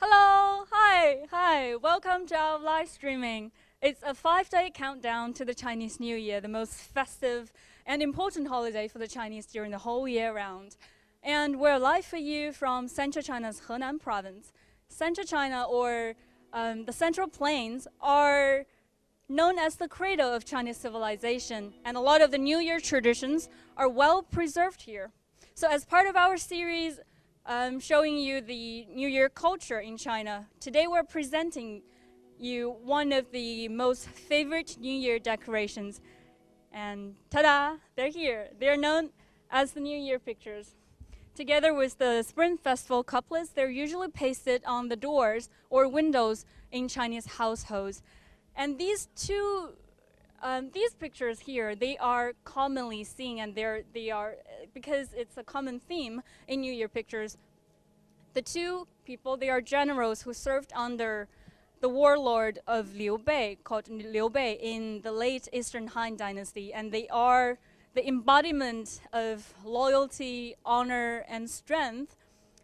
Hello, hi, welcome to our live streaming. It's a 5-day countdown to the Chinese New Year, the most festive and important holiday for the Chinese during the whole year round. And we're live for you from Central China's Henan province. Central China, or the Central Plains, are known as the cradle of Chinese civilization, and a lot of the New Year traditions are well preserved here. So as part of our series showing you the New Year culture in China, today we're presenting you one of the most favorite New Year decorations. And ta-da, they're here. They're known as the New Year pictures. Together with the Spring Festival couplets, they're usually pasted on the doors or windows in Chinese households. And these pictures here, they are commonly seen, and they are because it's a common theme in New Year pictures. The two people, they are generals who served under the warlord of Liu Bei, called Liu Bei, in the late Eastern Han Dynasty, and they are the embodiment of loyalty, honor, and strength.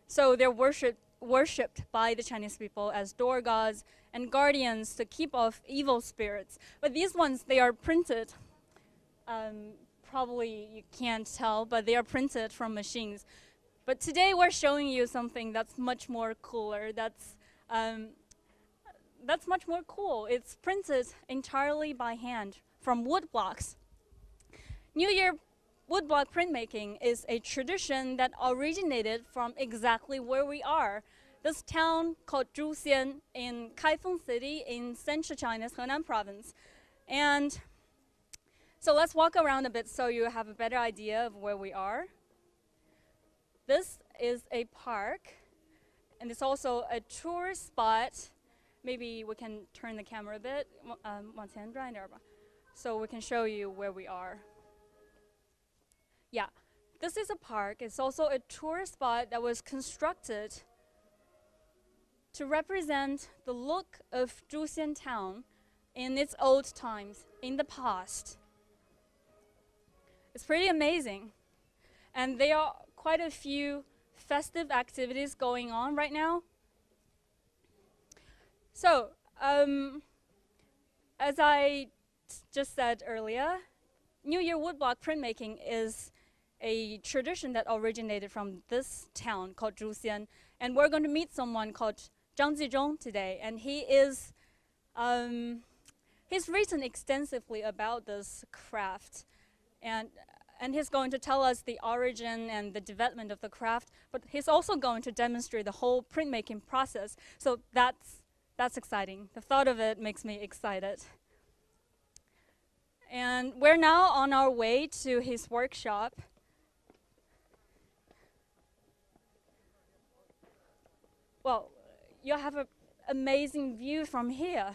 So they're worshipped by the Chinese people as door gods and guardians to keep off evil spirits. But these ones, they are printed. Probably you can't tell, but they are printed from machines. But today we're showing you something that's much more cooler. That's much more cool. It's printed entirely by hand from woodblocks. New Year woodblock printmaking is a tradition that originated from exactly where we are. This town called Zhuxian in Kaifeng City in Central China's Henan province. And so let's walk around a bit so you have a better idea of where we are. This is a park, and it's also a tourist spot. Maybe we can turn the camera a bit, so we can show you where we are. Yeah, this is a park. It's also a tourist spot that was constructed to represent the look of Zhuxian town in its old times, in the past. It's pretty amazing. And there are quite a few festive activities going on right now. So, as I just said earlier, New Year woodblock printmaking is a tradition that originated from this town called Zhuxian. And we're going to meet someone called Zhang Jizhong today, and he's written extensively about this craft, and he's going to tell us the origin and the development of the craft, but he's also going to demonstrate the whole printmaking process. So that's exciting. The thought of it makes me excited. And we're now on our way to his workshop. Well, you have an amazing view from here.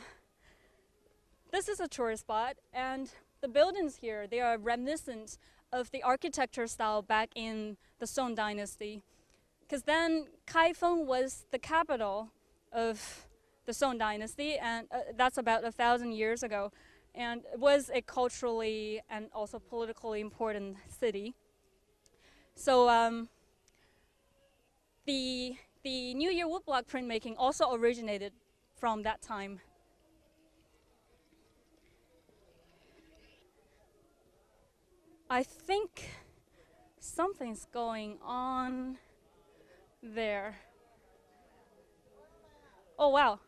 This is a tourist spot, and the buildings here, they are reminiscent of the architecture style back in the Song Dynasty. Because then Kaifeng was the capital of the Song Dynasty, and that's about 1,000 years ago. And it was a culturally and also politically important city. So the New Year woodblock printmaking also originated from that time. I think something's going on there. Oh wow,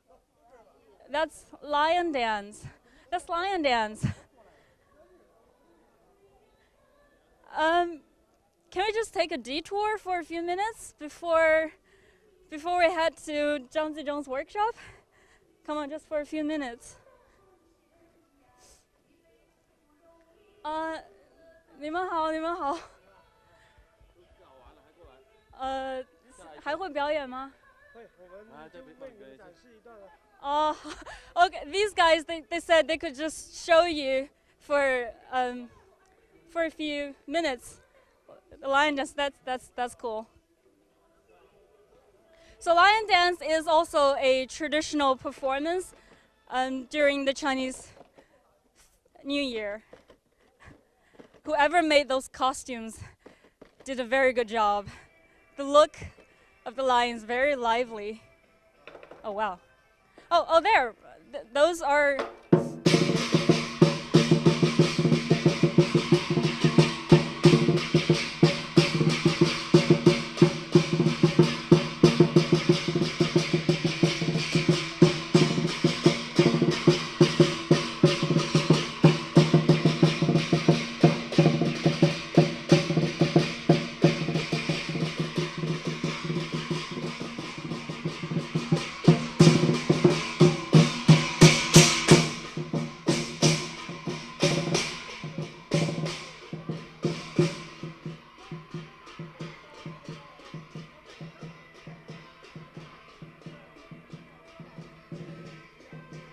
that's lion dance. That's lion dance. Can we just take a detour for a few minutes before we head to Zhang Zijong's workshop? Come on, just for a few minutes. 你们好，你们好。还会表演吗？会，我们为你们展示一段。Okay. These guys, they said they could just show you for a few minutes. The lion dance, that's cool. So lion dance is also a traditional performance during the Chinese New Year. Whoever made those costumes did a very good job. The look of the lion is very lively. Oh wow. Oh there. Those are.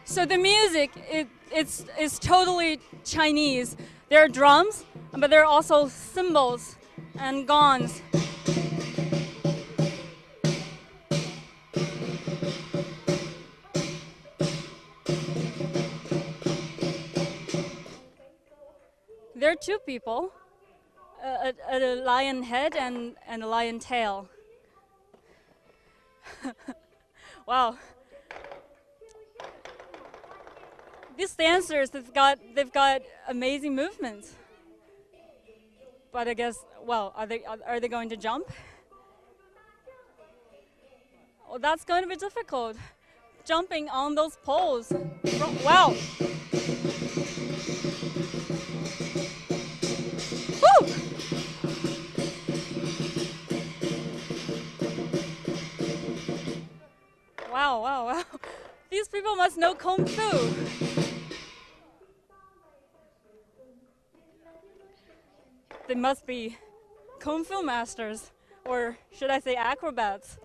So the music, it's totally Chinese. There are drums, but there are also cymbals and gongs. There are two people, a lion head and a lion tail. Wow. These dancers, they've got amazing movements. But I guess, well, are they going to jump? Well, that's going to be difficult. Jumping on those poles. Wow. Woo! Wow, wow, wow. These people must know Kung Fu. They must be Kung Fu masters, or should I say acrobats.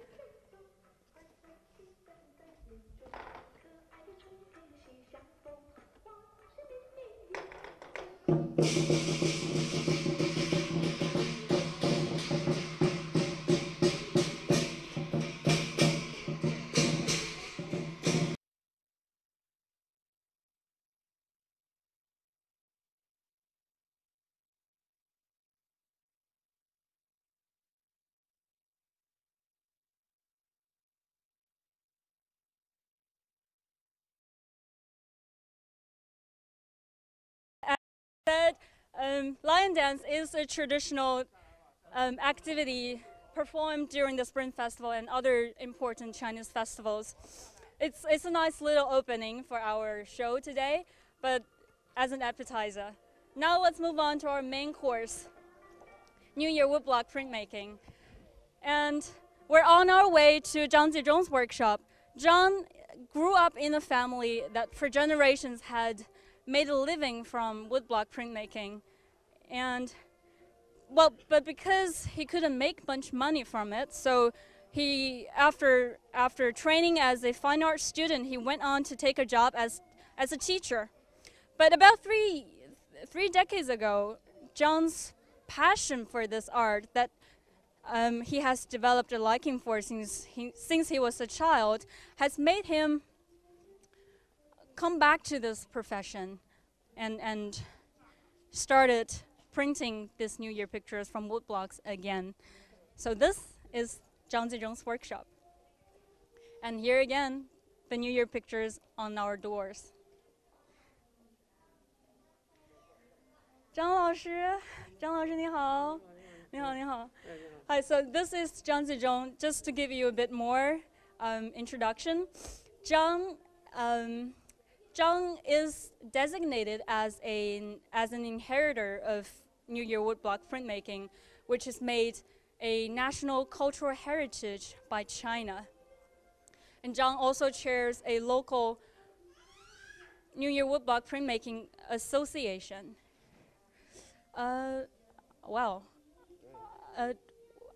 That lion dance is a traditional activity performed during the Spring Festival and other important Chinese festivals. It's a nice little opening for our show today, but as an appetizer. Now let's move on to our main course, New Year woodblock printmaking. And we're on our way to Zhang Jizhong's workshop. Zhang grew up in a family that for generations had made a living from woodblock printmaking. And well, but because he couldn't make much money from it, so he, after training as a fine art student, he went on to take a job as a teacher. But about three decades ago, Zhang's passion for this art that he has developed a liking for since he was a child has made him come back to this profession and started printing these New Year pictures from woodblocks again. So this is Zhang Jizhong's workshop. And here again, the New Year pictures on our doors. 张老师你好，你好你好。Hi, so this is Zhang Jizhong. Just to give you a bit more introduction, Zhang is designated as an inheritor of New Year woodblock printmaking, which is made a national cultural heritage by China. And Zhang also chairs a local New Year woodblock printmaking association. Wow.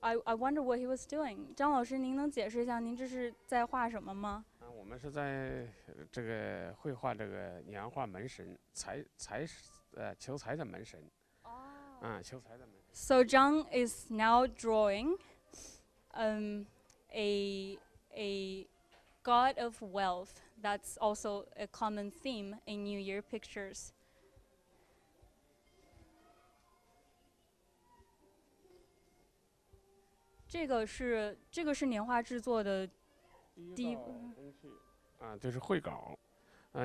I wonder what he was doing. 张老师，您能解释一下您这是在画什么吗？我们是在这个绘画这个年画门神求财的门神。求财的门神。So Zhang is now drawing a god of wealth. That's also a common theme in New Year pictures. 这个是年画制作的第一道工序就是绘稿，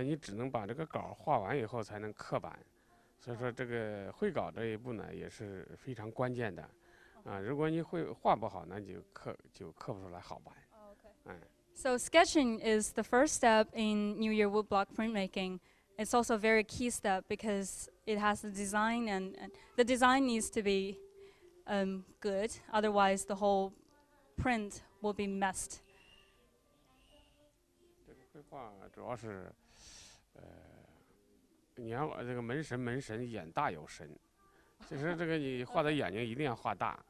你只能把这个稿画完以后才能刻版，所以说这个绘稿这一步呢也是非常关键的，如果你画不好，那就刻不出来好版。So sketching is the first step in New Year woodblock printmaking. It's also a very key step because it has the design and the design needs to be good. Otherwise, the whole print will be messed. 这个绘画主要是，你要这个门神眼大有神，其实这个你画的眼睛一定要画大，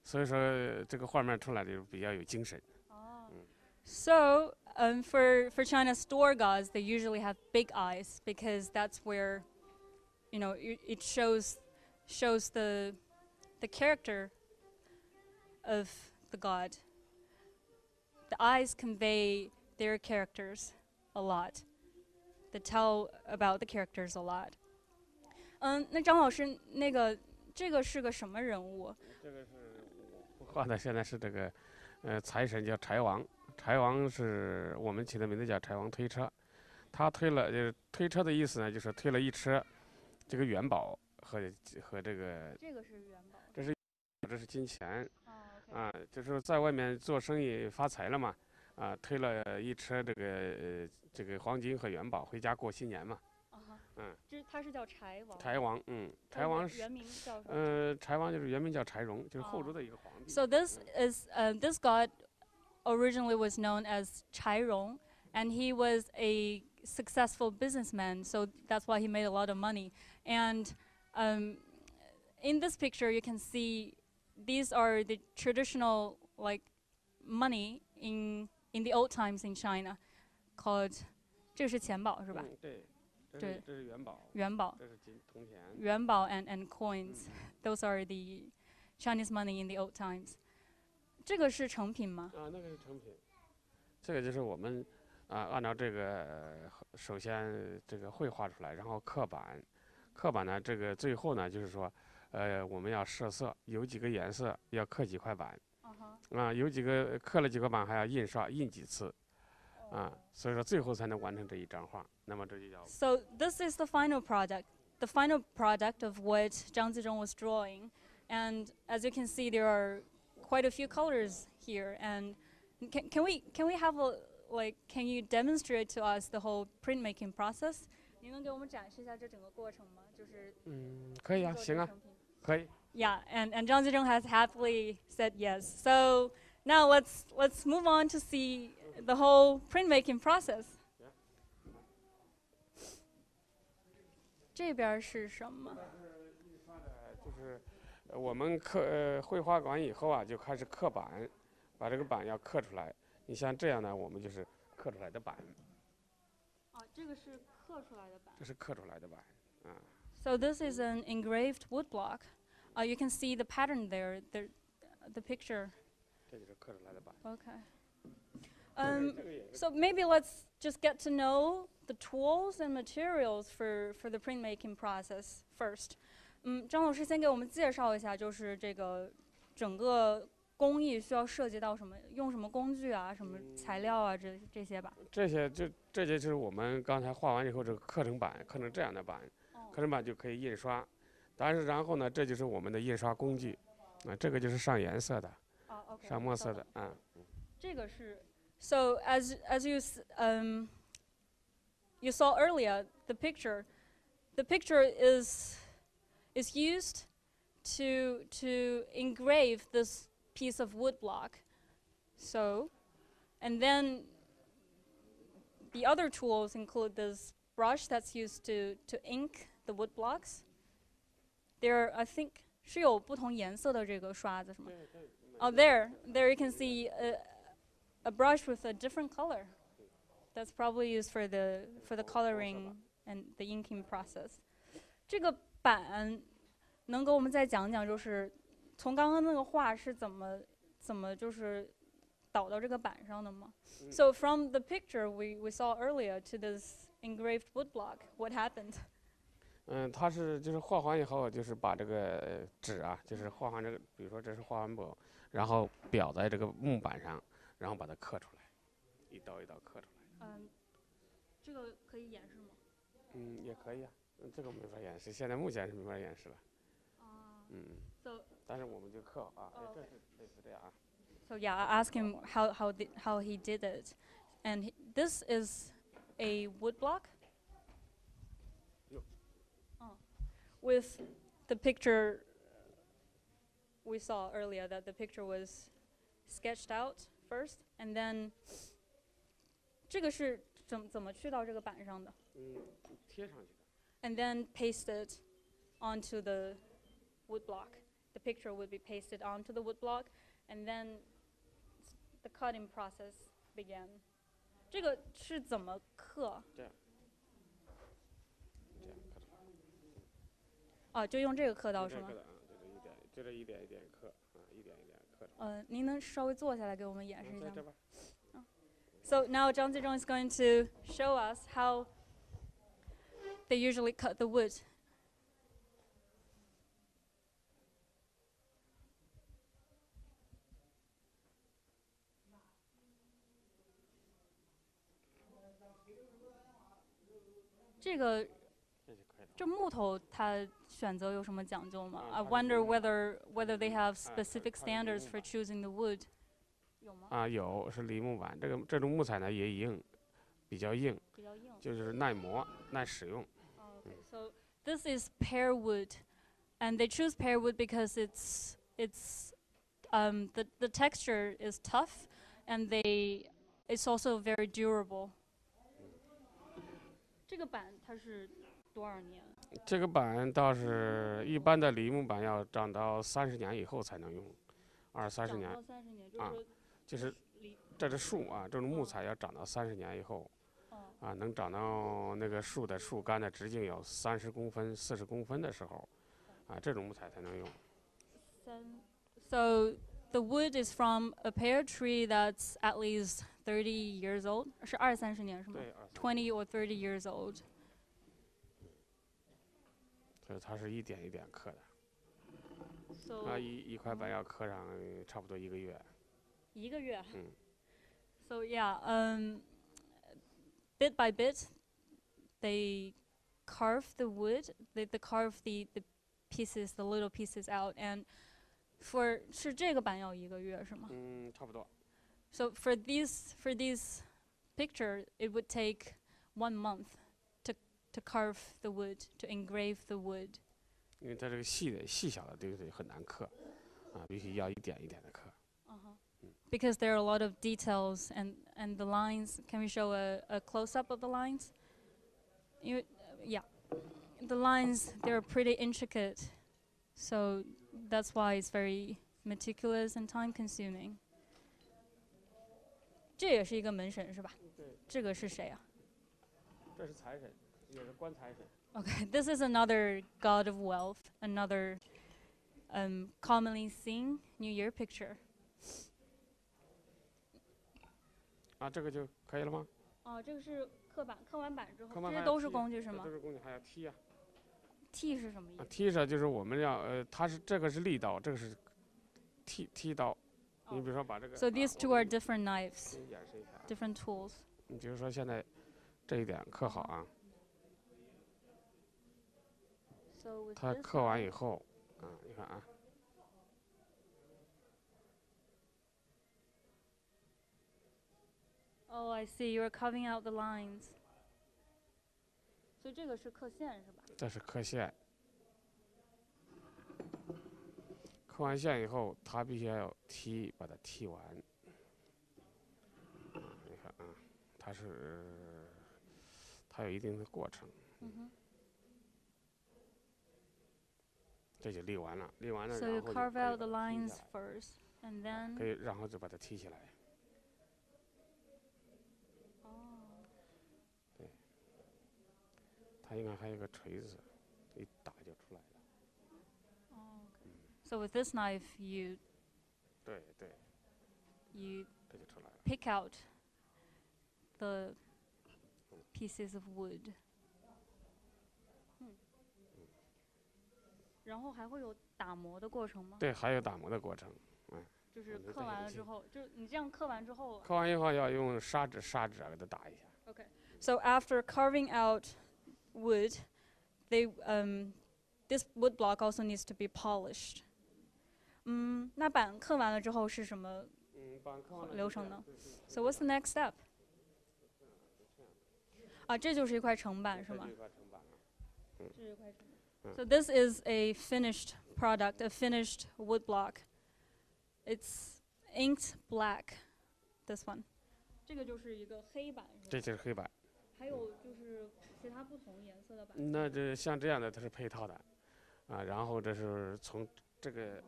所以说这个画面出来的就比较有精神。So, for China's store gods, they usually have big eyes because that's where, it shows the character of the god. The eyes convey their characters a lot. They tell about the characters a lot. 那张老师，这个是个什么人物？这个是我画的，现在是这个，财神叫柴王。柴王是我们起的名字叫柴王推车，他推了就是推车的意思呢，就是推了一车这个元宝和这个。这个是元宝。这是金钱，就是在外面做生意发财了嘛，推了一车这个黄金和元宝回家过新年嘛。他是叫柴王。柴王，柴王是原名叫什么？柴王就是原名叫柴荣，就是后周的一个皇帝。So this god originally was known as Chai Rong, and he was a successful businessman, so that's why he made a lot of money. And in this picture, you can see these are the traditional money in the old times in China, called 这是钱宝是吧？对，这是元宝。元宝。这是铜钱。元宝 and coins, those are the Chinese money in the old times. 这个是成品吗？那个是成品，这个就是我们按照这个首先这个绘画出来，然后刻版，刻版呢这个最后呢就是说，我们要设色，有几个颜色要刻几块板，有几个刻了几块板还要印刷印几次，所以说最后才能完成这一张画。那么这就叫。So this is the final product of what Zhang Zizhong was drawing, and as you can see, there are quite a few colors here, and can we have can you demonstrate to us the whole printmaking process? 您能给我们展示一下这整个过程吗？就是可以啊，行啊，可以。Yeah, and Zhang Zizhong has happily said yes. So now let's move on to see the whole printmaking process. 这边是什么？就是我们绘画完以后就开始刻板，把这个板要刻出来。你像这样呢，我们就是刻出来的板。这个是刻出来的板。这是刻出来的板So this is an engraved woodblock. You can see the pattern there, the picture. 这就是刻出来的板。Okay. So maybe let's just get to know the tools and materials for the printmaking process first. 张老师先给我们介绍一下，就是这个整个工艺需要涉及到什么，用什么工具啊，什么材料啊，这些吧。这些就是我们刚才画完以后，这个刻成板，刻成这样的板，刻成板就可以印刷。但是然后呢，这就是我们的印刷工具，这个就是上颜色的，上墨色的这个是 So as you saw earlier, the picture is used to engrave this piece of woodblock. So, and then the other tools include this brush that's used to ink the woodblocks. There, I think, 是有不同颜色的这个刷子是吗？ Oh, there you can see a brush with a different color. That's probably used for the coloring and the inking process. 这个板能给我们再讲讲，就是从刚刚那个画是怎么就是导到这个板上的吗？ So from the picture we saw earlier to this engraved woodblock, what happened? 它就是画完以后，就是把这个纸就是画完这个，比如说这是画完布，然后裱在这个木板上，然后把它刻出来。一刀一刀刻出来。这个可以演示吗？也可以啊。这个没法演示，现在目前是没法演示了。So 但是我们就刻啊， Oh, 这 okay. 是类似这样啊。So yeah, I asked him how he did it, and this is a woodblock. No. With the picture we saw earlier, that the picture was sketched out first, and then 这个是怎么去到这个板上的？贴上去的。And then pasted onto the woodblock. The picture would be pasted onto the woodblock, and then the cutting process began. 这个是怎么刻？这样刻出来。就用这个刻刀是吗？就这一点一点刻啊，一点一点刻出来。您能稍微坐下来给我们演示一下吗？在这边。So now Zhang Zizhong is going to show us how they usually cut the wood. 这木头它选择有什么讲究吗？ I wonder whether they have specific standards for choosing the wood. 有吗？有，是梨木板。这种木材呢也硬，比较硬，就是耐磨、耐使用。Okay, so this is pear wood, and they choose pear wood because the texture is tough, and it's also very durable. 这个板它是多少年？这个板倒是一般的梨木板要长到30年以后才能用，20-30年。长到30年，就是这是树啊，这种木材要长到30年以后，能长到那个树的树干的直径有30公分、40公分的时候，这种木材才能用。So the wood is from a pear tree that's at least 30 years old. 是20-30年是吗？对，20 or 30 years old. 所以它是一点一点刻的。So 一块板要刻上差不多1个月。1个月。So yeah, bit by bit, they carve the wood. They carve the pieces, the little pieces out, and 是这个板要1个月是吗？差不多。So for these picture, it would take 1 month to carve the wood, to engrave the wood. 因为它这个细小的对很难刻，必须要一点一点的刻。Because there are a lot of details and the lines. Can we show a close up of the lines? Yeah, the lines, they're pretty intricate, so that's why it's very meticulous and time consuming. 这也是一个门神是吧？对。这个是谁啊？这是财神，也是官财神。Okay, this is another god of wealth, another commonly seen New Year picture. 这个就可以了吗？这个是刻板，刻完板之后，这些都是工具是吗？都是工具，还要剔呀。剔是什么意思？剔上就是我们要这个是利刀，这个是剔刀。你比如说把这个。So these two are different knives, 演示一下。different tools. 你比如说现在这一点刻好啊。它刻完以后，你看啊。Oh, I see. You're carving out the lines. 所以这个是刻线是吧？这是刻线。刻完线以后，它必须要有剔，把它剔完。你看啊，它有一定的过程。这就立完了，立完了， So 然 you 后 carve out the lines first, and then 可以，然后就把它剔起来。对，它应该还有个锤子，一打就出来了。So with this knife, you 对，这就出来了。 pick out the pieces of wood. 然后还会有打磨的过程吗？对，还有打磨的过程。就是刻完了之后，就是你这样刻完之后。刻完以后要用砂纸给它打一下。Okay. So after carving out wood, this wood block also needs to be polished. 那板刻完了之后是什么流程呢？ So what's the next step? 这就是一块成板是吗？这是一块成板。So this is a finished product, a finished wood block. It's inked black. This one. 这个就是一个黑板。这就是黑板。还有就是其他不同颜色的板。那这像这样的它是配套的，然后这是从这个，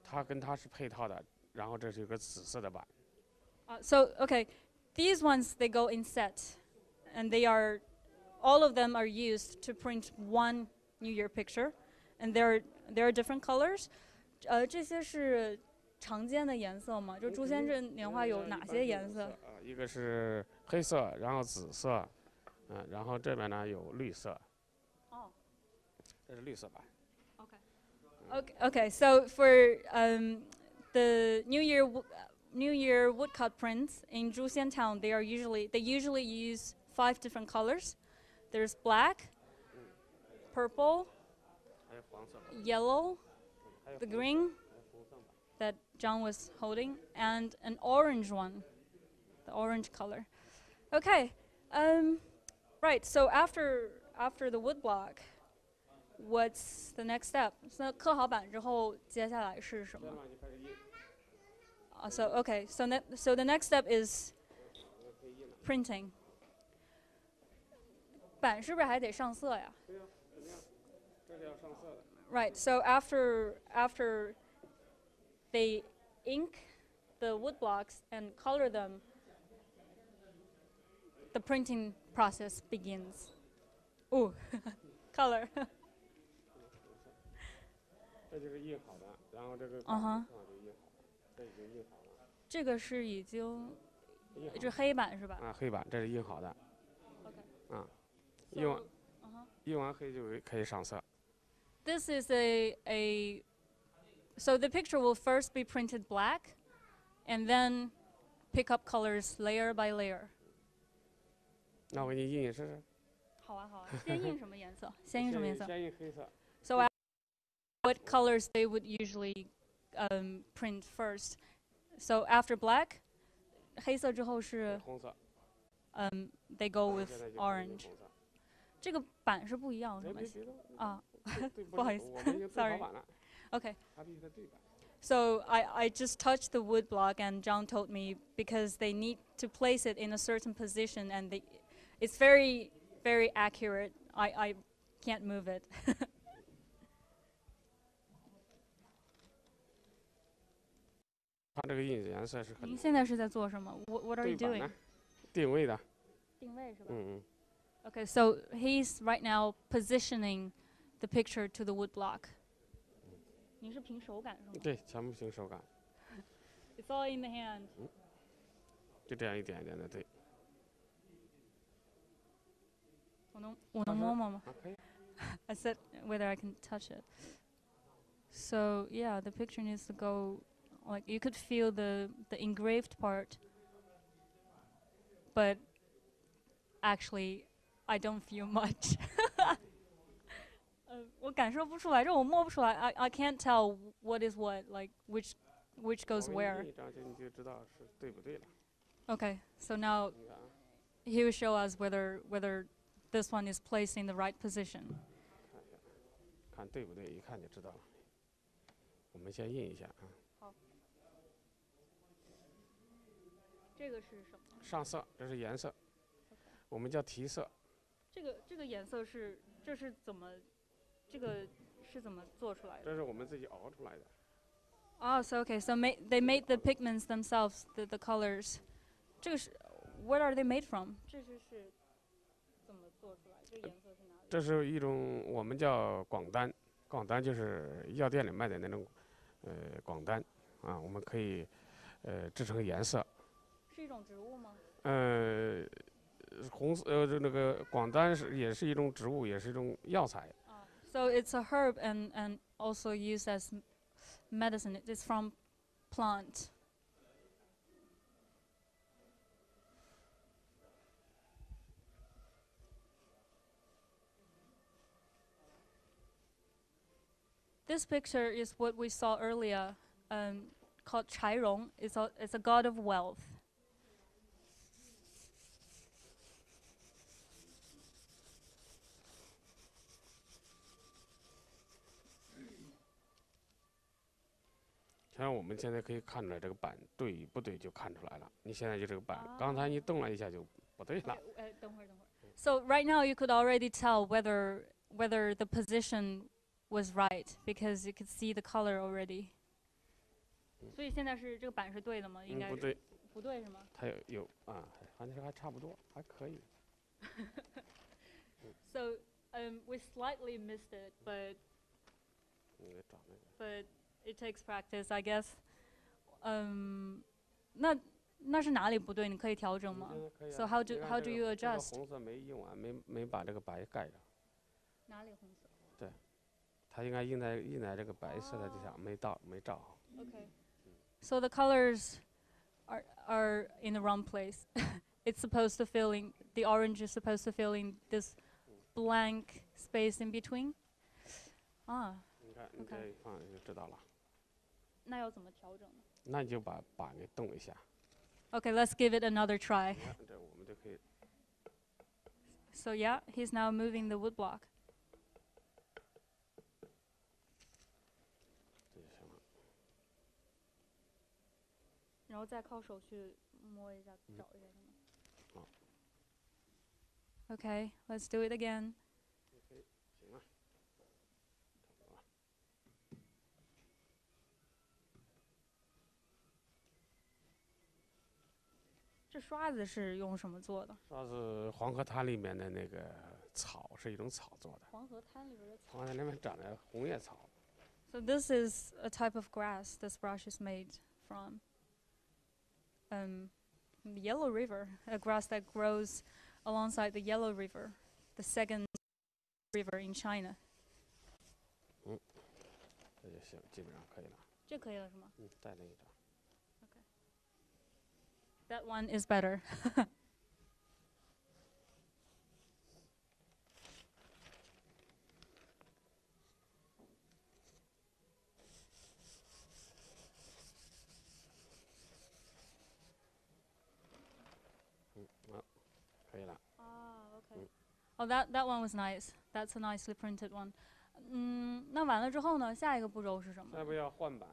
它跟它是配套的，然后这是一个紫色的板。So okay, these ones they go in set, and all of them are used to print one New Year picture, and there are different colors. 这些是常见的颜色吗？就朱仙镇年画有哪些颜色？一个是黑色，然后紫色，然后这边呢有绿色。这是绿色板。Okay. So for the New Year woodcut prints in Zhuxian town, they usually use 5 different colors. There's black, purple, yellow, the green that John was holding, and an orange one, the orange color. Okay, right. So after the wood block, what's the next step? 那刻好板之后，接下来是什么？So okay, so the next step is printing. 板是不是还得上色呀？对呀，肯定，这是要上色的。Right. So after they ink the wood blocks and color them, the printing process begins. Ooh, color. 这就是印好的，然后这个就印好了，这已经印好了。这个是已经，这黑板是吧？黑板，这是印好的。Okay. 印完黑就可以上色。This is so the picture will first be printed black, and then pick up colors layer by layer. 那我给你印试试。好啊。先印什么颜色？先印什么颜色？先印黑色。So what colors they would usually print first? So after black, 黑色之后是红色。They go with orange. 这个板是不一样是吗？不好意思，sorry. Okay. So I just touched the wood block, and John told me because they need to place it in a certain position, and it's very, very accurate. I can't move it. 它这个印颜色是很。您现在是在做什么？ What are you doing? 定位的。定位是吧？Okay, so he's right now positioning the picture to the wood block. 您是凭手感是吗？对，全部凭手感。It's all in the hand. 就这样一点一点的对。我能摸摸吗？可以。I said whether I can touch it. So yeah, the picture needs to go. Like you could feel the engraved part, but actually I don't feel much. 我感受不出来，这我摸不出来。I can't tell what is what, like which goes where. Okay, so now he will show us whether this one is placed in the right position. 看对不对，一看就知道了。我们先印一下啊。好。这个是什么？上色，这是颜色，我们叫提色。这个颜色是怎么做出来的？这是我们自己熬出来的。Oh, so okay, so they made the pigments themselves, the colors. 这个是 what are they made from? 这是怎么做出来？这颜色是哪里？这是一种我们叫广丹，广丹就是药店里卖的那种广丹啊，我们可以制成颜色。是一种植物吗？红那个广丹也是一种植物，也是一种药材。So it's a herb and also used as medicine. It's from plant. This picture is what we saw earlier, called 柴荣. It's a god of wealth.像我们现在可以看出来这个板对与不对就看出来了。你现在就这个板，刚才你动了一下就不对了。等会儿。So right now you could already tell whether the position was right because you could see the color already. 所以现在是这个板是对的吗？应该是。不对是吗？它有啊，反正还差不多，还可以。So we slightly missed it, but it takes practice, I guess. 那是哪里不对？你可以调整吗？So how do you adjust? 红色没印完，没把这个白盖上。哪里红色？对，它应该印在这个白色的这上，没照好。Okay. So the colors are in the wrong place. It's supposed to fill in, the orange is supposed to fill in this blank space in between. 你看，你这一放就知道了。那要怎么调整呢？那你就把板给动一下。Okay, let's give it another try. 这我们就可以。So yeah, he's now moving the woodblock. 这就行了。然后再靠手去摸一下，找一下是吗？好。Okay, let's do it again. 行了。这刷子是用什么做的？刷子黄河滩里面的那个草是一种草做的。黄河滩里边的草。黄河滩那边长的红叶草。So this is a type of grass this brush is made from. The Yellow River, a grass that grows alongside the Yellow River, the second river in China. 这就行，基本上可以了。这可以了是吗？再来一张。Okay. That one is better. Okay. Oh, that one was nice. That's a nicely printed one. 那完了之后呢？下一个步骤是什么？下一步要换板，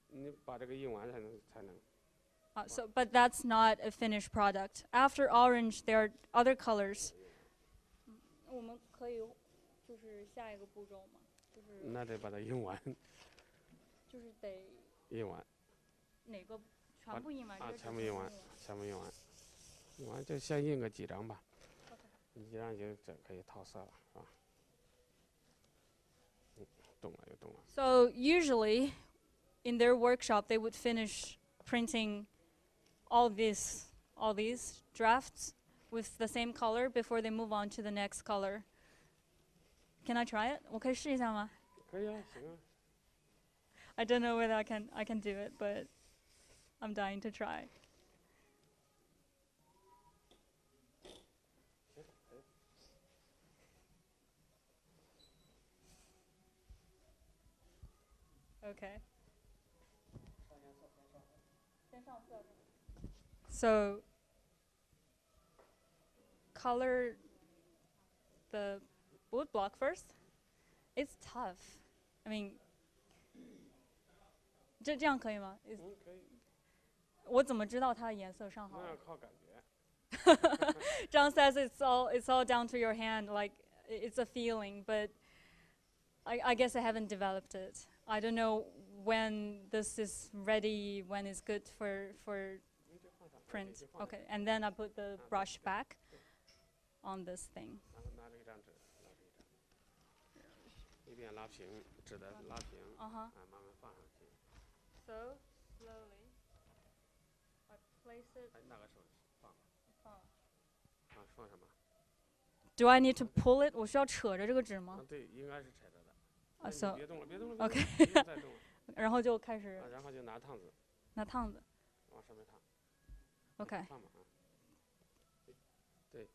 你把这个印完才能。So, but that's not a finished product. After orange, there are other colors. 我们可以就是下一个步骤吗？就是那得把它印完。就是得印完。哪个全部印完？全部印完，全部印完。印完就先印个几张吧。你几张就可以套色了，是吧？动了又动了。So usually, in their workshop, they would finish printing all these drafts with the same color before they move on to the next color. Can I try it? 我可以试一下吗？可以啊，行啊。I don't know whether I can do it, but I'm dying to try. Okay. So, color the woodblock first. It's tough. I mean, 这样可以吗？可以。我怎么知道它的颜色上好了？那要靠感觉。John says it's all down to your hand, like it's a feeling, but I guess I haven't developed it. I don't know when this is ready, when it's good for print. Okay, and then I put the brush back on this thing. 拿着一张纸，一边拉平，纸的拉平，慢慢放上去。 So slowly, I place it. 那个手放什么？ Do I need to pull it? 我需要扯着这个纸吗？对，应该是扯着的。So 别动了，别动了。 Okay. 然后就开始然后就拿烫子拿烫子。往上面烫。OK。烫嘛啊。对。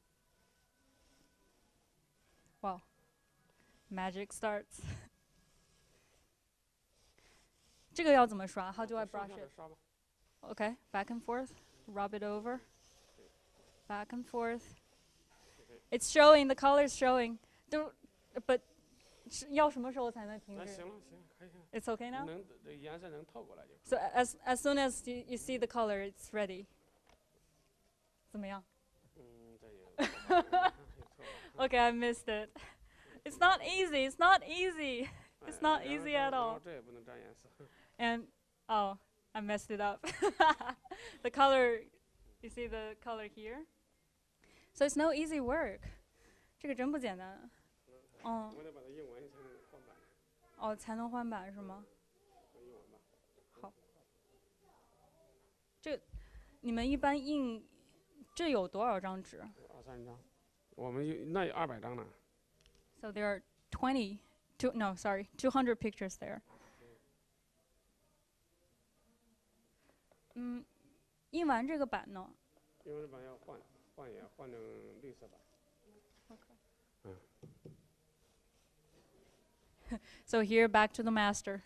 Wow. Magic starts. 这个要怎么刷 ？How do I brush it? Okay, back and forth, rub it over, back and forth. It's showing, the color's showing. But 要什么时候才能停止？行了，可以了。 It's okay now? 这颜色能透过来就。So as soon as you see the color, it's ready. 怎么样？这有。Okay, I missed it. It's not easy. It's not easy. It's not easy at all. 这也不能沾颜色。And oh, I messed it up. The color, you see the color here? So it's no easy work. 这个真不简单。我得把它印完才能换版。哦，才能换版是吗？印完吧。好。你们一般印，这有多少张纸？20-30张。我们那有200张呢。So there are 200 pictures there. 印完这个版呢？印完这版要换成绿色版。So here, back to the master.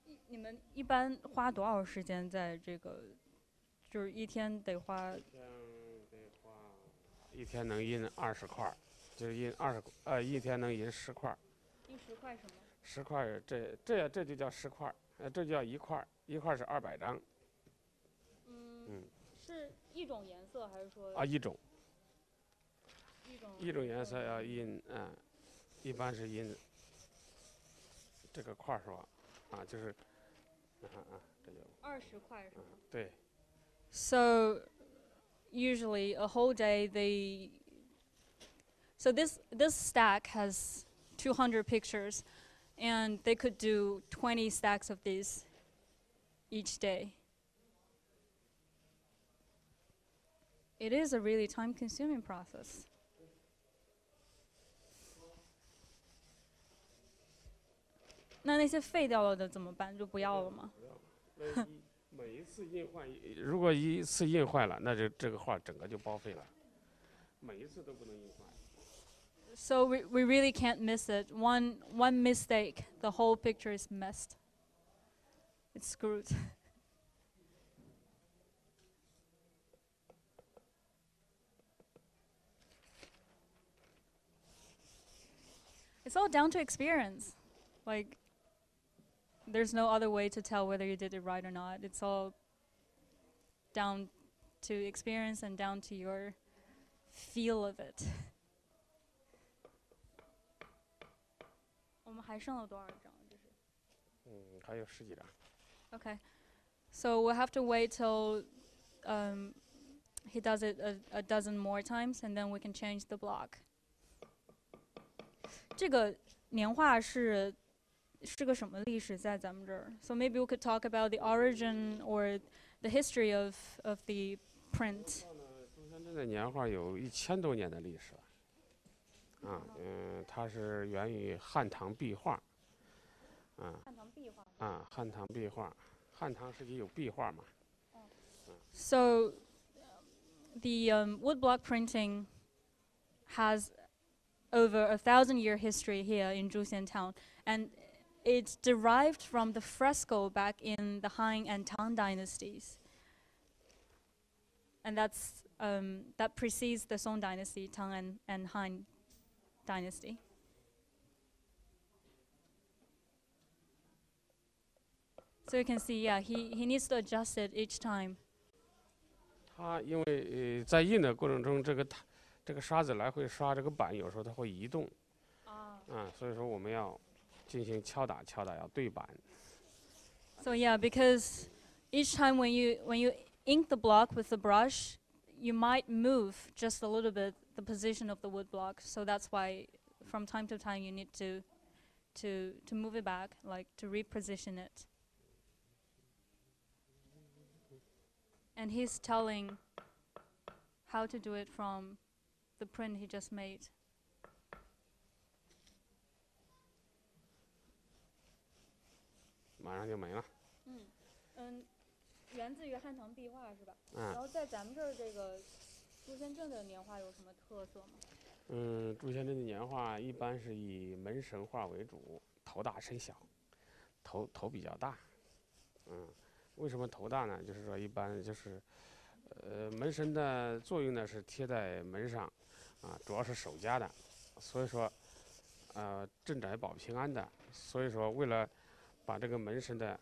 You 你们一般花多少时间在这个？就是一天得花。一天能印20块，就是印一天能印10块。印10块什么？10块，这就叫10块，这就叫1块，1块是200张。是一种颜色还是说？啊，一种。一种颜色要印，一般是印这个块是吧？就是，这就20块是吗？对。So usually a whole day so this stack has 200 pictures, and they could do 20 stacks of these each day. It is a really time-consuming process. 那些废掉了的怎么办？就不要了吗？每一次印坏，如果一次印坏了，那这个画整个就报废了。每一次都不能印坏。So we really can't miss it. One mistake, the whole picture is messed. It's screwed. It's all down to experience. Like, there's no other way to tell whether you did it right or not. It's all down to experience and down to your feel of it. 我们还剩了多少张？还有10几张。Okay, so we'll have to wait till he does it a dozen more times, and then we can change the block. 这个年画是个什么历史在咱们这儿 ？So maybe we could talk about the origin or the history of the print. 中山镇的年画有1000多年的历史了。它是源于汉唐壁画。汉唐壁画。汉唐壁画，汉唐时期有壁画嘛。So the woodblock printing has over 1,000-year history here in Zhuxian town, and it's derived from the fresco back in the Han and Tang dynasties, and that precedes the Song dynasty, Tang and Han dynasty. So you can see, yeah, he needs to adjust it each time. 它因为在印的过程中，这个刷子来回刷这个板，有时候它会移动。所以说我们要进行敲打，要对板。So yeah, because each time when you ink the block with the brush, you might move just a little bit the position of the woodblock. So that's why from time to time you need to move it back, like to reposition it. And he's telling how to do it from the print he just made. 马上就没了。源自于汉唐壁画是吧？嗯。然后在咱们这儿这个朱仙镇的年画有什么特色吗？朱仙镇的年画一般是以门神画为主，头大身小，头比较大。为什么头大呢？就是说一般就是，门神的作用呢是贴在门上，主要是守家的，所以说，镇宅保平安的。所以说为了把这个门神的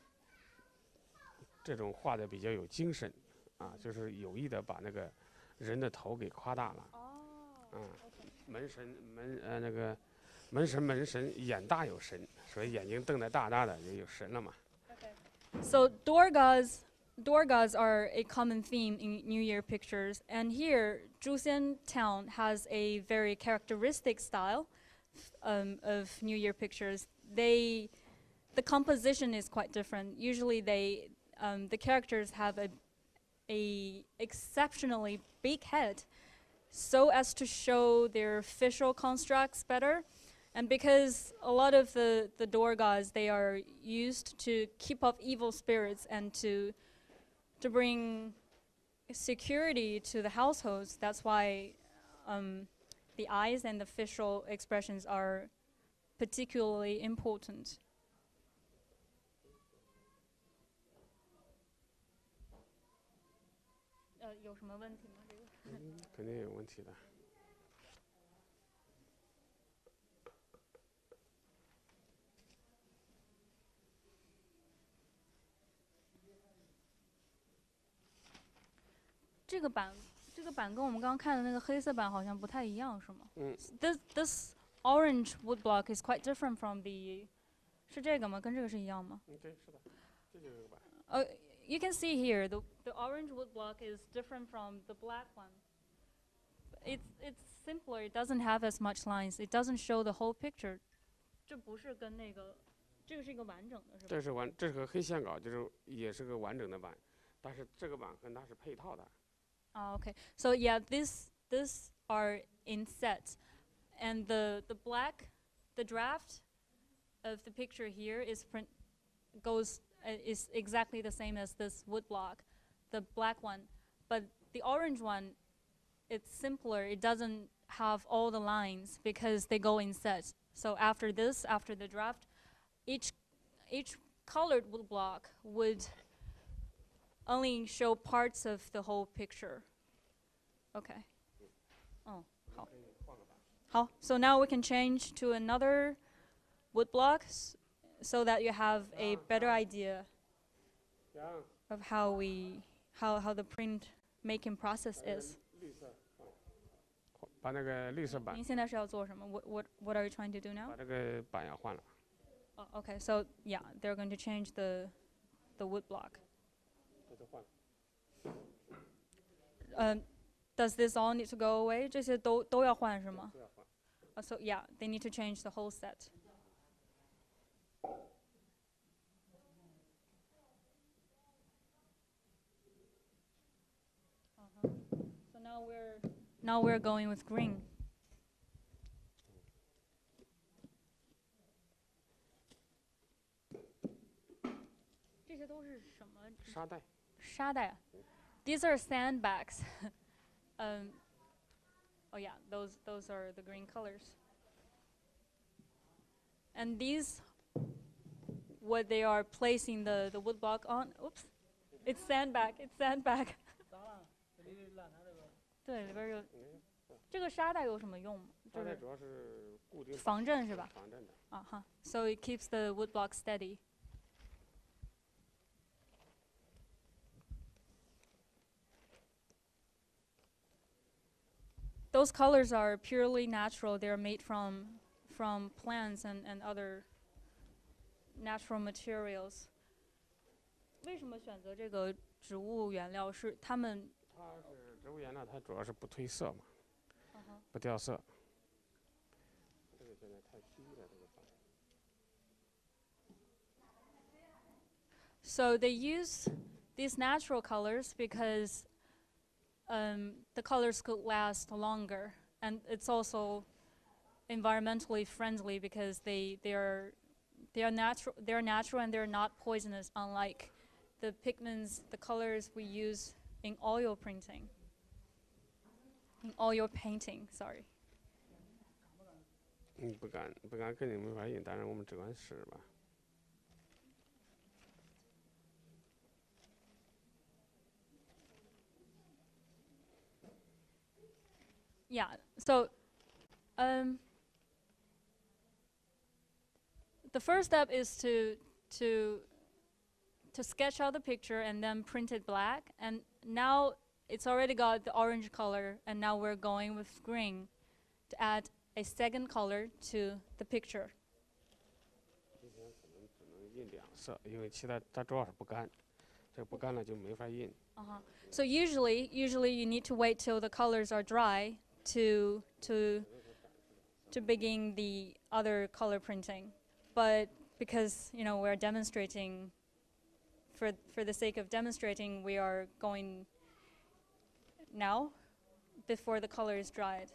这种画的比较有精神，就是有意的把那个人的头给夸大了。门神眼大有神，所以眼睛瞪得大大的就有神了嘛。So door gods are a common theme in New Year pictures, and here Zhuxian town has a very characteristic style of New Year pictures. The composition is quite different. Usually, the characters have a exceptionally big head, so as to show their facial constructs better. And because a lot of the door gods, they are used to keep off evil spirits and to bring security to the households. That's why the eyes and the facial expressions are particularly important. 有什么问题吗？这个？肯定有问题的。这个版跟我们刚刚看的那个黑色版好像不太一样，是吗？This orange woodblock is quite different from the， 是这个吗？跟这个是一样吗？对，是的，这就是这个版。You can see here the orange woodblock is different from the black one. It's simpler. It doesn't have as much lines. It doesn't show the whole picture. 这不是跟那个，这个是一个完整的，是吧？这是个黑线稿，就是也是个完整的版，但是这个版跟它是配套的。Okay. So yeah, these are in set, and the draft of the picture here is exactly the same as this woodblock, the black one, but the orange one, it's simpler. It doesn't have all the lines because they go in set. So after the draft, each colored woodblock would only show parts of the whole picture. Okay. Oh, 好. So now we can change to another woodblock so that you have a better idea of how the print making process is. 把那个绿色版。您现在是要做什么？ What are you trying to do now? 把这个版要换了。Okay. So yeah, they're going to change the woodblock. 这就换了。Does this all need to go away? 这些都要换是吗？都要换。So yeah, they need to change the whole set. So now we're going with green. 这些都是什么？沙袋。沙袋。These are sandbags. Oh yeah, those are the green colors. And these, what they are placing the woodblock on. Oops, it's sandbag. It's sandbag. 对，里边有。这个沙袋有什么用？沙袋主要是固定。防震是吧？防震的。So it keeps the woodblock steady. Those colors are purely natural. They're made from plants and other natural materials. 为什么选择这个植物原料？是它们？它是植物颜料它主要是不褪色嘛， 不掉色。这个现在太稀了，这个板。So they use these natural colors because the colors could last longer, and it's also environmentally friendly because they are natural and they're not poisonous, unlike the pigments, the colors we use in oil painting. Sorry. 不敢肯定没法印，当然我们只管试吧。Yeah. So, the first step is to sketch out the picture and then print it black. And now it's already got the orange color, and now we're going with green to add a second color to the picture. 今天可能只能印2色，因为其他它主要是不干，这个不干了就没法印。So usually you need to wait till the colors are dry to begin the other color printing. But because we're demonstrating, for the sake of demonstrating, we are going now before the color is dried.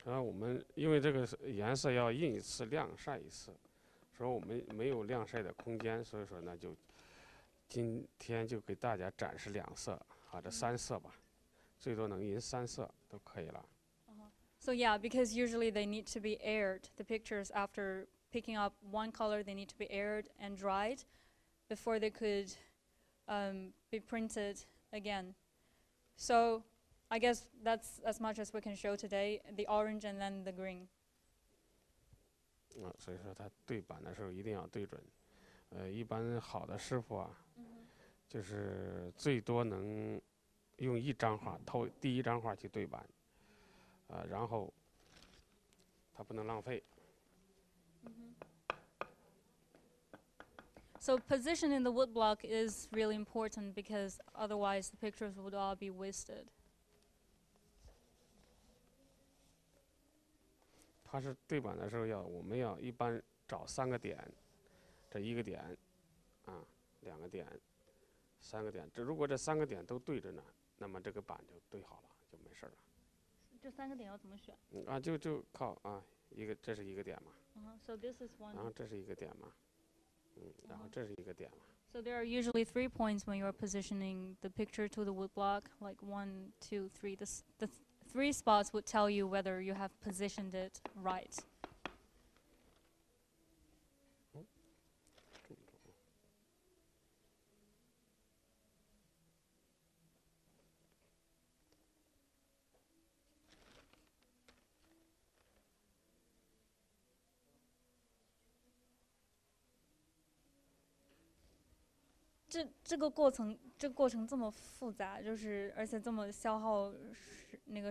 我们因为这个颜色要印1次晾晒1次，所以我们没有晾晒的空间，所以说呢就今天就给大家展示2色或者3色吧，最多能印3色都可以了。So yeah, because usually they need to be aired. The pictures, after picking up one color, they need to be aired and dried before they could be printed again. So I guess that's as much as we can show today, the orange and then the green. 所以说他对板的时候一定要对准。一般好的师傅啊，就是最多能用1张画第1张画去对板。然后它不能浪费。So position in the woodblock is really important because otherwise the pictures would all be wasted. 它是对板的时候我们要一般找3个点，这1个点，2个点，3个点。如果这3个点都对着呢，那么这个板就对好了，就没事了。这3个点要怎么选？就靠这是1个点嘛。So this is one. 然后这是1个点嘛，然后这是1个点嘛。So there are usually 3 points when you are positioning the picture to the woodblock, like 1, 2, 3. The 3 spots would tell you whether you have positioned it right. 这个过程这么复杂，就是而且这么消耗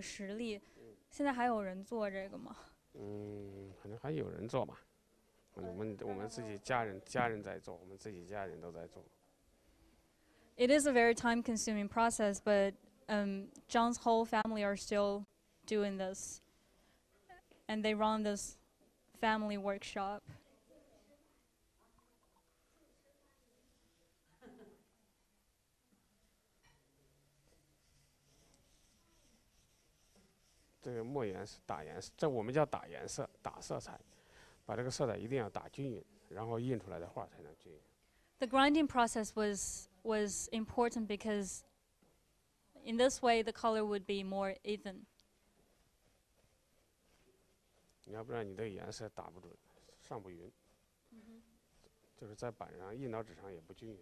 实力，现在还有人做这个吗？反正还有人做吧，我们自己家人在做，我们自己家人都在做。It is a very time-consuming process, but John's whole family are still doing this, and they run this family workshop. 这个墨颜是打颜色，这我们叫打颜色、打色彩，把这个色彩一定要打均匀，然后印出来的画才能均匀。The grinding process was important because in this way the color would be more even. 要不然你的颜色打不准，上不匀，就是在板上印到纸上也不均匀。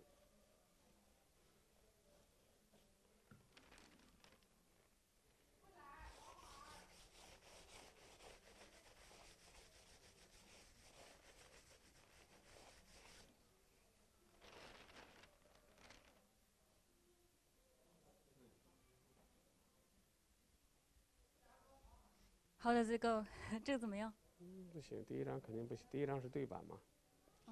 How does it go? 这个怎么样？不行，第1张肯定不行，第1张是对板嘛，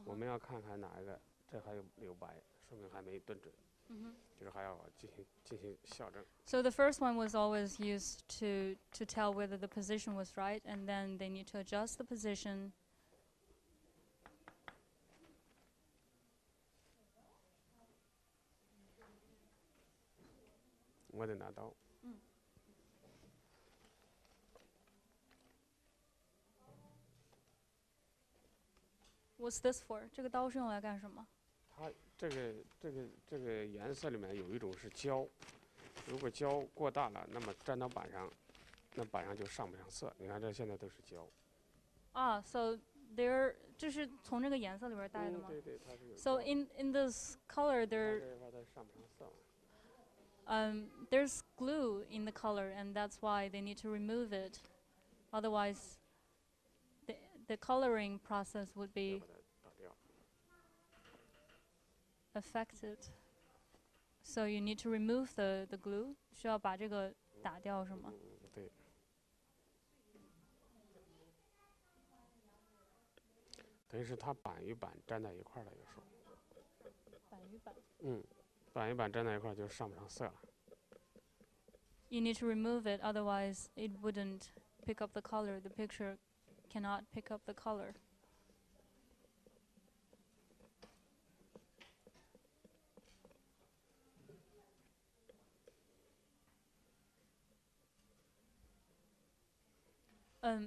我们要看看哪一个，这还有留白，说明还没对准。就是还要进行校正。So the first one was always used to tell whether the position was right, and then they need to adjust the position. 我得拿刀。What's this for? 这个刀是用来干什么？它这个颜色里面有一种是胶，如果胶过大了，那么粘到板上，那板上就上不上色。你看这现在都是胶。啊 ，so they're 这是从这个颜色里边带的吗？对对，它是有。So in this color there 这块它上不上色。there's glue in the color, and that's why they need to remove it. Otherwise, the coloring process would be affected. So you need to remove the glue. 需要把这个打掉是吗？对。等于是它板与板粘在一块儿了，有时候。板与板。板与板粘在一块儿就上不上色了。You need to remove it, otherwise it wouldn't pick up the color. The picture cannot pick up the color.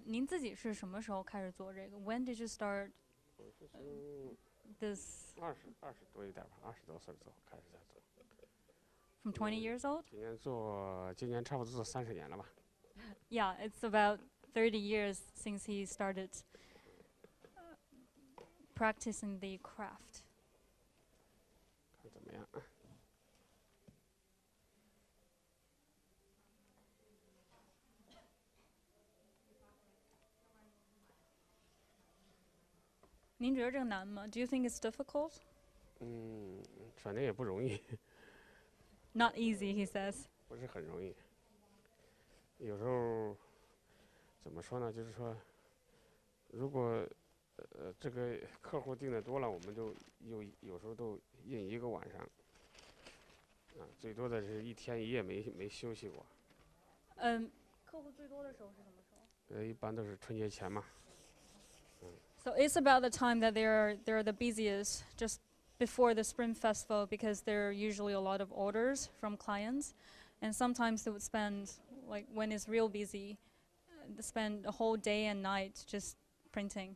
您自己是什么时候开始做这个 ？When did you start this? 20多一点吧，20多岁之后开始在做。From 20 years old? 今年差不多做30年了吧。Yeah, it's about 30 years since he started practicing the craft. 看怎么样？您觉得这个难吗 ？Do you think it's difficult? 反正也不容易。Not easy, he says. 不是很容易。有时候怎么说呢？就是说，如果这个客户订的多了，我们就有时候都印一个晚上，最多的是1天1夜没休息过。客户最多的时候是什么时候？一般都是春节前嘛。So it's about the time that they're the busiest, just before the Spring Festival, because there are usually a lot of orders from clients, and sometimes they would spend, like when it's real busy, they spend a whole day and night just printing.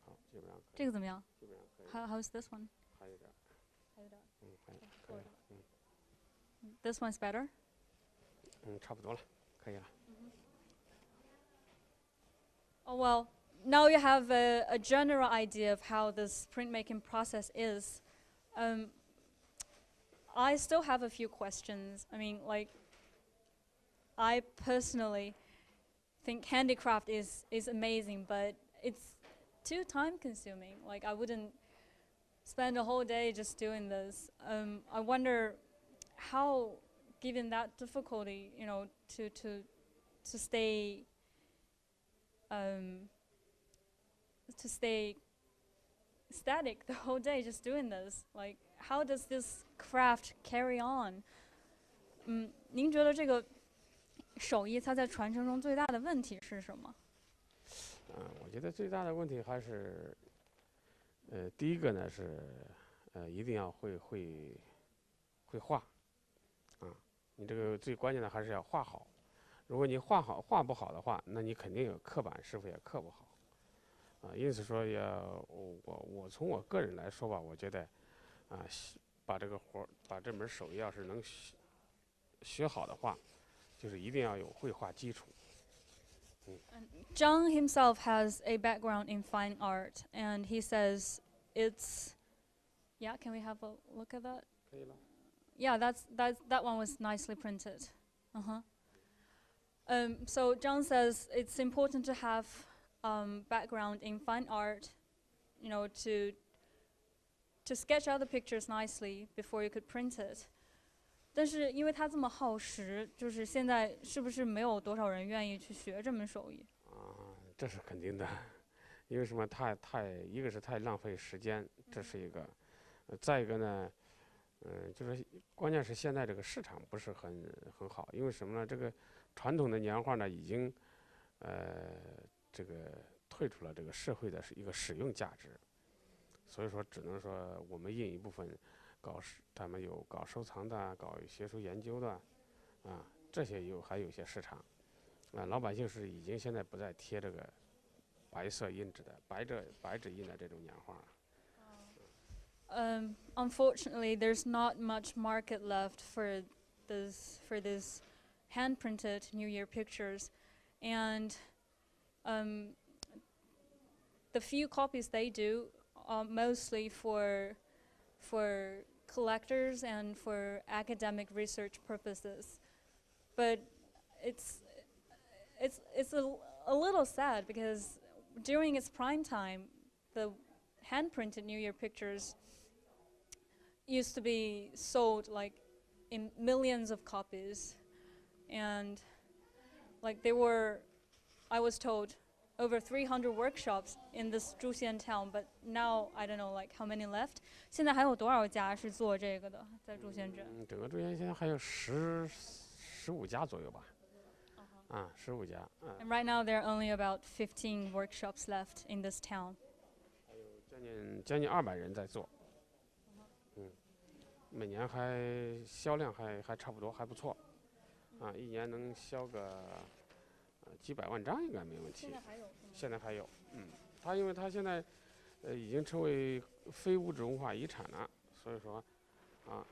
好，基本上可以。这个怎么样？基本上可以。How's this one? 还有点。还有点。可以了。This one's better? 差不多了，可以了。Oh, well, now you have a general idea of how this printmaking process is. I still have a few questions. I mean, like, I personally think handicraft is amazing, but it's too time consuming. Like, I wouldn't spend a whole day just doing this. I wonder how, given that difficulty, you know, to stay static the whole day just doing this. Like, how does this craft carry on? 您觉得这个手艺它在传承中最大的问题是什么？我觉得最大的问题还是，第一个呢是，一定要会画，你这个最关键的还是要画好。如果你画不好的话，那你肯定有刻板师傅也刻不好，因此说我从我个人来说吧，我觉得，把这门手艺要是能学好的话，就是一定要有绘画基础。Zhang himself has a background in fine art, and he says it's. Yeah, can we have a look at that? 可以了。Yeah, that one was nicely printed. So Zhang says it's important to have background in fine art, you know, to sketch out the pictures nicely before you could print it. 但是因为他这么耗时，就是现在是不是没有多少人愿意去学这门手艺？这是肯定的，因为什么？一个是太浪费时间，这是一个，再一个呢，就是关键是现在这个市场不是很好，因为什么呢？这个传统的年画呢，已经这个退出了这个社会的一个使用价值，所以说只能说我们印一部分，他们有搞收藏的，搞学术研究的，啊，这些还有一些市场，老百姓是已经现在不再贴这个白色印纸的白纸印的这种年画了。Unfortunately, there's not much market left for this hand-printed New Year pictures, and the few copies they do are mostly for collectors and for academic research purposes. But it's a little sad because during its prime time, the hand-printed New Year pictures used to be sold like in millions of copies, and like there were, I was told, over 300 workshops in this Zhuxian town, but now I don't know like how many left. 现在还有多少家是做这个的，在朱仙镇？整个朱仙现在还有15家左右吧，啊，15家。And right now there are only about 15 workshops left in this town. 还有将近200人在做，每年销量还差不多，还不错，啊，一年能销个几百万张应该没问题。现在还有，它因为它现在已经成为非物质文化遗产了，所以说啊，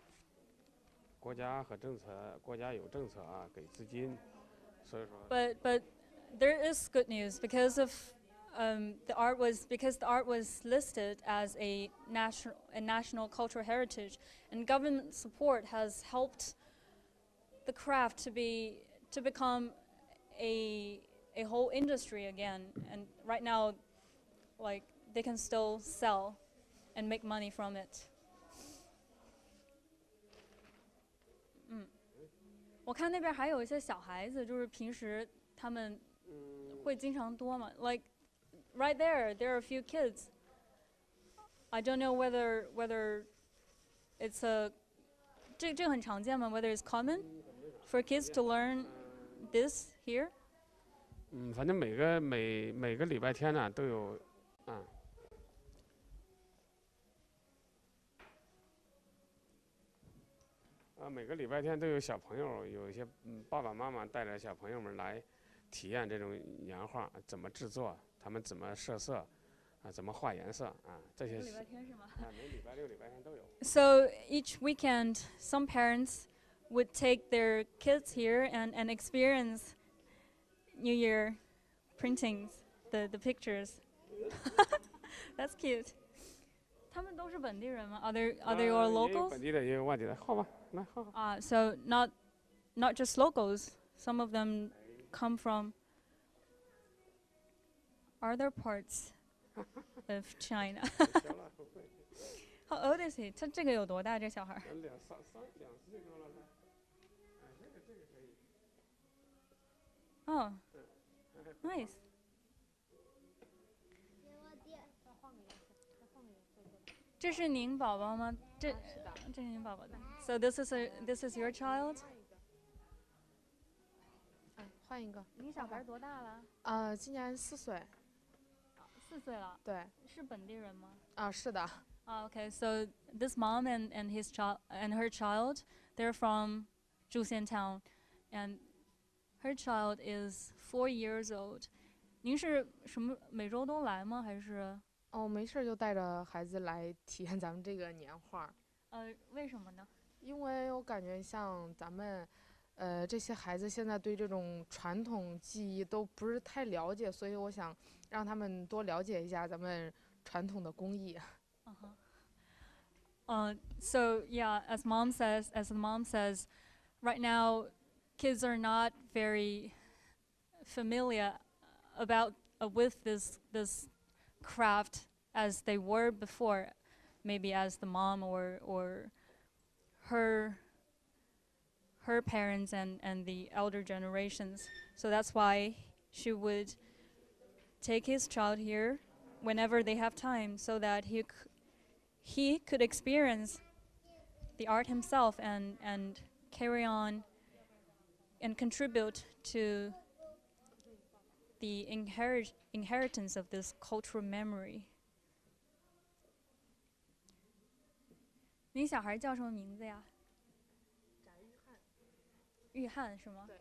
国家有政策啊，给资金，所以说。But there is good news because of the art was listed as a national cultural heritage, and government support has helped the craft to become a whole industry again. And right now, like they can still sell and make money from it. 我看那边还有一些小孩子，就是平时他们会经常多嘛 ，like right there are a few kids. I don't know whether it's a 这很常见吗 ？Whether it's common for kids to learn this here? 反正每个礼拜天呢都有，每个礼拜天都有小朋友，有一些爸爸妈妈带着小朋友们来体验这种年画怎么制作，他们怎么设色，怎么画颜色啊，这些。礼拜天是吗？每礼拜6、礼拜天都有。So each weekend, some parents would take their kids here and experience New Year printings, the pictures. That's cute. 他们都是本地人吗？ Are they all locals? 本地的也有外地的，好吧，来好。So not just locals. Some of them come from other parts of China. How old is he? 他这个有多大？这小孩？2、3岁多了。这个可以。Oh, nice. 这是您宝宝吗？这是您宝宝的。So this is your child? 换一个。你小孩多大了？今年4岁。4岁了。对。是本地人吗？是的。Okay, so this mom and her child, they're from Zhuxian town, and her child is 4 years old. 您是什么每周都来吗？还是？没事就带着孩子来体验咱们这个年画。为什么呢？因为我感觉像咱们，这些孩子现在对这种传统技艺都不是太了解，所以我想让他们多了解一下咱们传统的工艺。So yeah, as the mom says, right now, kids are not very familiar with this craft as they were before, maybe as the mom or her parents and the elder generations. So that's why she would take his child here whenever they have time, so that he could experience the art himself and carry on and contribute to the inheritance of this cultural memory. 你小孩叫什么名字呀？玉翰是吗？对，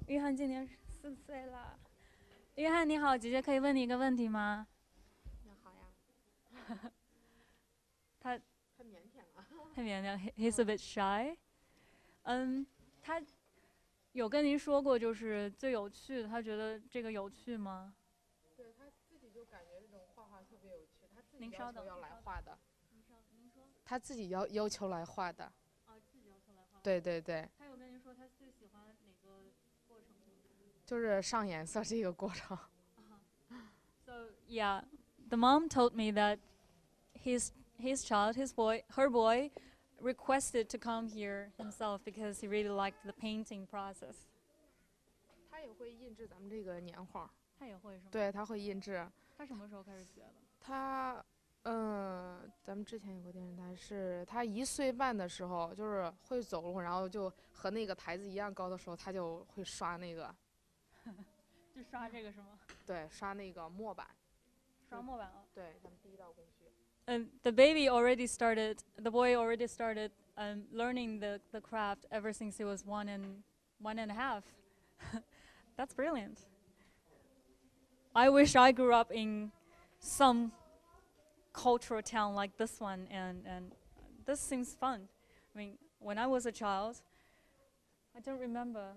玉翰今年4岁了。约翰你好，姐姐可以问你一个问题吗？你好呀。他腼腆了。太腼腆 ，he's a bit shy。他有跟您说过就是最有趣的，他觉得这个有趣吗？对他自己就感觉这种画画特别有趣，他自己要求要来画的。您说。他自己要求来画的。自己要求来画。对对对。他有跟您说他最喜欢哪个过程吗？就是上颜色这个过程。So yeah, the mom told me that her boy, requested to come here himself because he really liked the painting process. 他也会印制咱们这个年画。他也会是吗？对，他会印制。他什么时候开始学的？他，咱们之前有个电视台是他1岁半的时候，就是会走路，然后就和那个台子一样高的时候，他就会刷那个。就刷这个是吗？对，刷那个墨板。刷墨板啊。对，咱们第一道工序。The boy already started learning the craft ever since he was 1.5. That's brilliant. I wish I grew up in some cultural town like this one, and this seems fun. I mean, when I was a child, I don't remember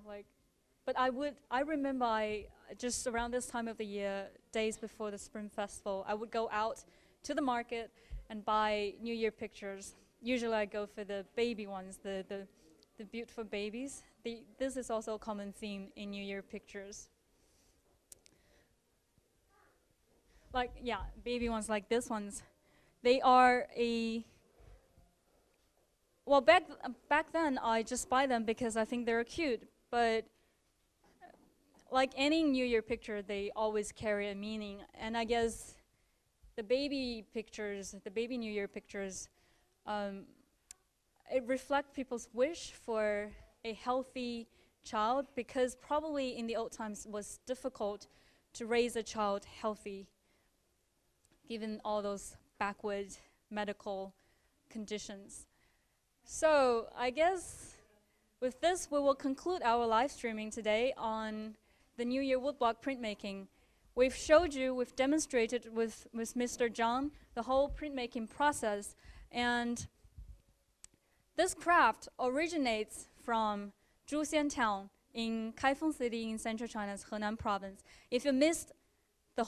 but I remember just around this time of the year, days before the Spring Festival, I would go out to the market and buy New Year pictures. Usually I go for the baby ones, the beautiful babies. This is also a common theme in New Year pictures. Baby ones like this ones. They are back then I just buy them because I think they're cute, but like any New Year picture, they always carry a meaning. And I guess the baby New Year pictures, it reflects people's wish for a healthy child, because probably in the old times it was difficult to raise a child healthy, given all those backward medical conditions. So I guess with this, we will conclude our live streaming today on the New Year woodblock printmaking. We've demonstrated with Mr. Zhang the whole printmaking process, and this craft originates from Zhuxian town in Kaifeng City in central China's Henan province. If you missed the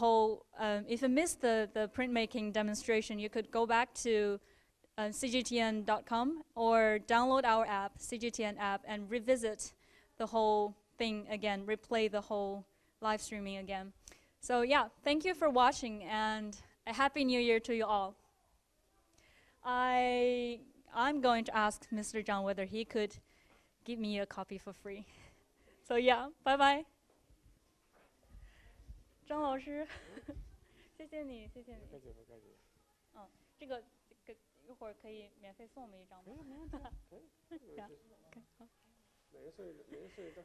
printmaking demonstration, you could go back to cgtn.com or download our app, CGTN app, and revisit the whole thing again, replay the whole live streaming again. So yeah, thank you for watching, and a happy new year to you all. I'm going to ask Mr. Zhang whether he could give me a copy for free. So yeah, bye bye. 张老师，谢谢你，谢谢你。不客气。这个一会儿可以免费送我们一张吗？可以，没问题。可以。哪个岁数的？